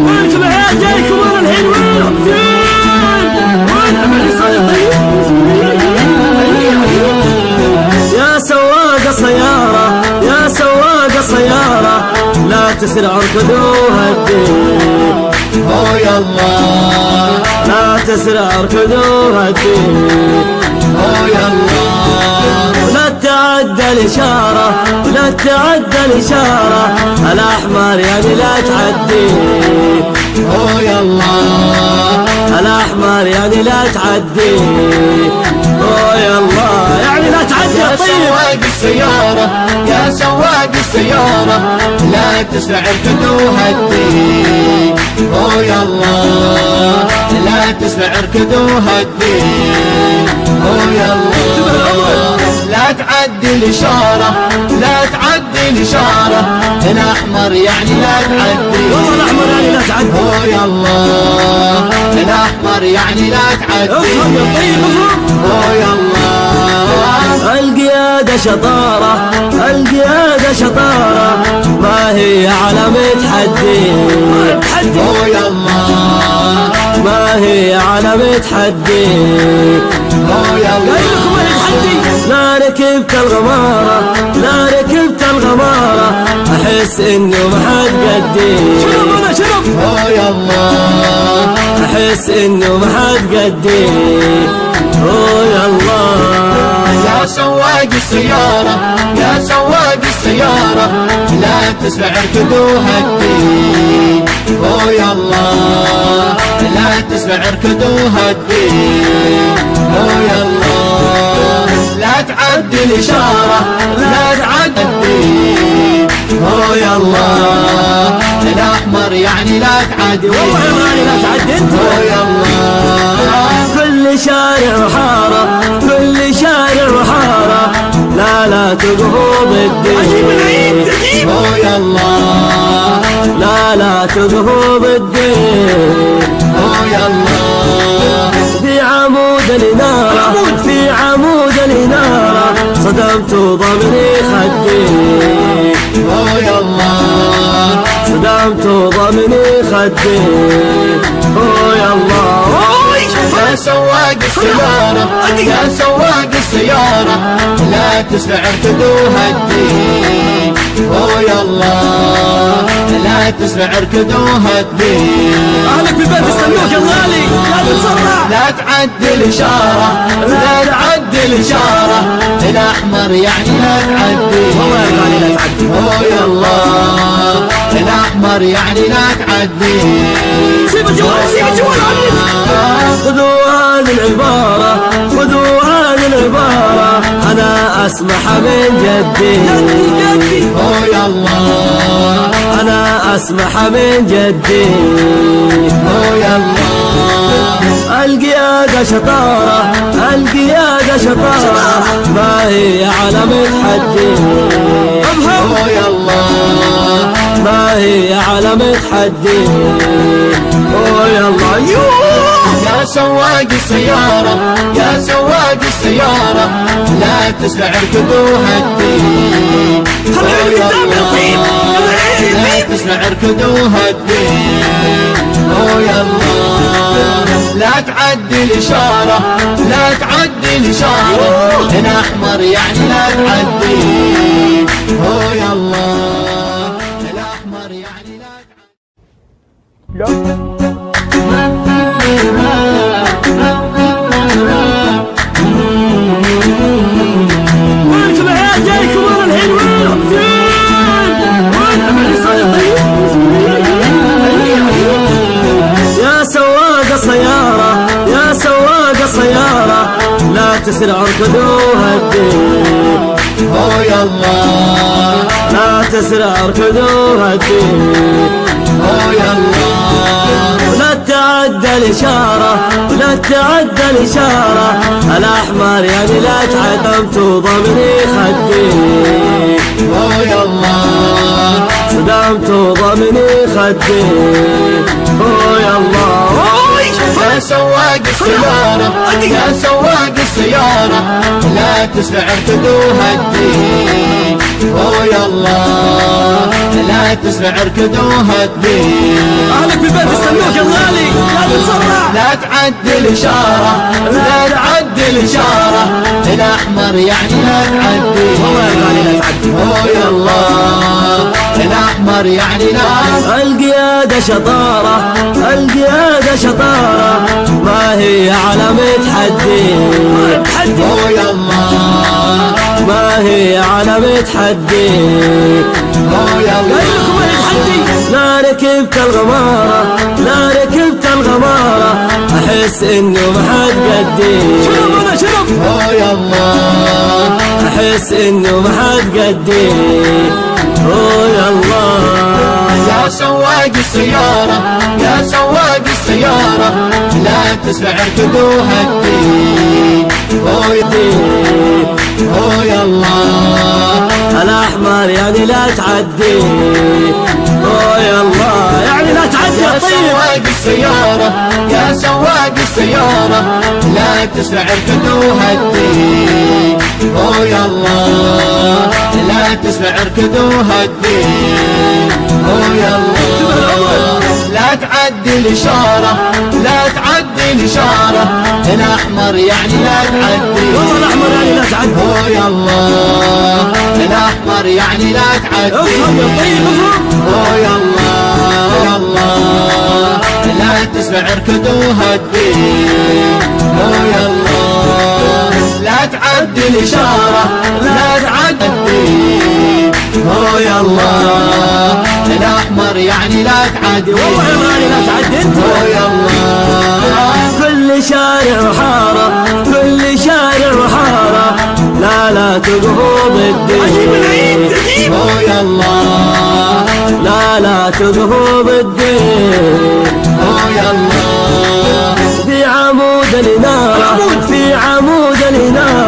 وانتم عيال جايكم ورا الحين وينهم يا سواق السيارة يا سواق السيارة لا تسرع اركضوها الدين يلا لا تسرع اركضوها الدين يلا لا تعدى الإشارة لا تعدى الإشارة الأحمر يعني لا تعدي يلا الأحمر يعني لا تعدي يلا يعني لا تعدي. يا سواق السيارة يا سواق السيارة لا تسرع اركضوها الدين يلا لا تسرع اركضوها الدين يلا لا تعدي الإشارة لا تعدي الإشارة الأحمر يعني لا تعدي الأحمر يعني لا تعدي يلا الأحمر يعني لا تعدي افهم يا طيب افهم يلا القيادة شطارة القيادة شطارة ما هي علامة تحدي يلا ما هي علامة تحدي يلا لا ركبت الغمارة لا ركبت الغمارة أحس إنه ما حد قدي شرب أنا شرب يلا أحس إنه ما حد قدي يلا يا سواق السيارة يا سواق السيارة لا تسرع اركضوها الدين يلا لا تسرع اركضوها الدين يلا لا تعدي الإشارة لا تعدي الدين يلا الأحمر يعني لا تعدي والله يعني لا تعدي انت يلا كل شارع وحارة كل شارع وحارة لا تقهوا بالدين أجيب العيد تجيب يلا لا تقهوا بالدين يلا في عمود الإنارة في عمود الإنارة صدمت ضمني خدي يلا صدمت ضمني خدي يلا يا سواق السيارة يا سواق السيارة لا تسرع اركضوها الدين يلا لا تسرع اركضوها الدين أهلك بالبيت يستنوك يا غالي لا تتسرع لا تعدي الإشارة لا تعدي الإشارة الأحمر يعني لا تعدي والله يا غالي لا تعدي يلا الأحمر يعني لا تعدي سيب الجوال سيب الجوال خذوا هذه العبارة خذوا هذه العبارة أنا أسمح من جدي يلا أنا أسمح من جدي يلا القيادة شطارة القيادة شطارة ما هي علامة تحدي يلا ما هي علامة تحدي يلا يا سواق السيارة يا سواق السيارة لا تسرع اركضوها الدين لا تسرع اركضوها الدين يلا لا تعدي الإشارة لا تعدي الإشارة الأحمر يعني لا تعدي يلا الأحمر يعني لا وانتم عيال جايكم ورا الحين وينهم يا سواق السيارة يا سواق السيارة لا تسرع اركضوها الدين يلا لا تسرع اركضوها الدين يلا لا تعدى الإشارة لا تعدى الإشارة الأحمر يعني لا تعدمت ضمني خدي يلا صدمت ضمني خدي يلا يا سواق السيارة يا سواق السيارة لا لا تسمع اركدوها الدين. يلا لا تسمع اركدوها الدين. اهلك بالبيت يستنوك يا الغالي، لا تتسرع. لا تعدي الاشاره، لا تعدي الاشاره، الاحمر يعني لا تعدي. والله يا الغالي لا تعدي. يلا الاحمر يعني لا. القيادة شطارة، القيادة شطارة، ما هي علامة حدي. يلا ما هي علامة حدي. يلا لا ركبت الغمارة، لا ركبت الغمارة، أحس إنه ما حد قدي. شرب أنا شرب. يلا أحس إنه ما حد قدي. يلا يا سواق السيارة، يا سواق السيارة، لا تسمع اركدوها الدين. يلا الأحمر يعني لا تعدي. يلا يعني لا تعدي. يا سواق السيارة، يا سواق السيارة، لا تسمع اركدوها الدين. يلا لا تسمع اركدوها الدين. يلا لا تعدي الإشارة، لا تعدي الإشارة، الأحمر يعني لا تعدي. والله الأحمر يعني لا تعدي. يلا الأحمر يعني لا تعدي. افهم يا طيب افهم. يلا يلا لا تسمع اركدوها الدين. يلا لا تعدي الإشارة، لا تعدي الدين. يلا الأحمر يعني لا تعدي. والله يا غالي لا تعدي انت. يلا كل شارع وحارة، كل شارع وحارة، لا تقهوا بالدين. اجيب العيد تجيب. يلا لا تقهوا بالدين. يلا في عمود الإنارة، في عمود الإنارة،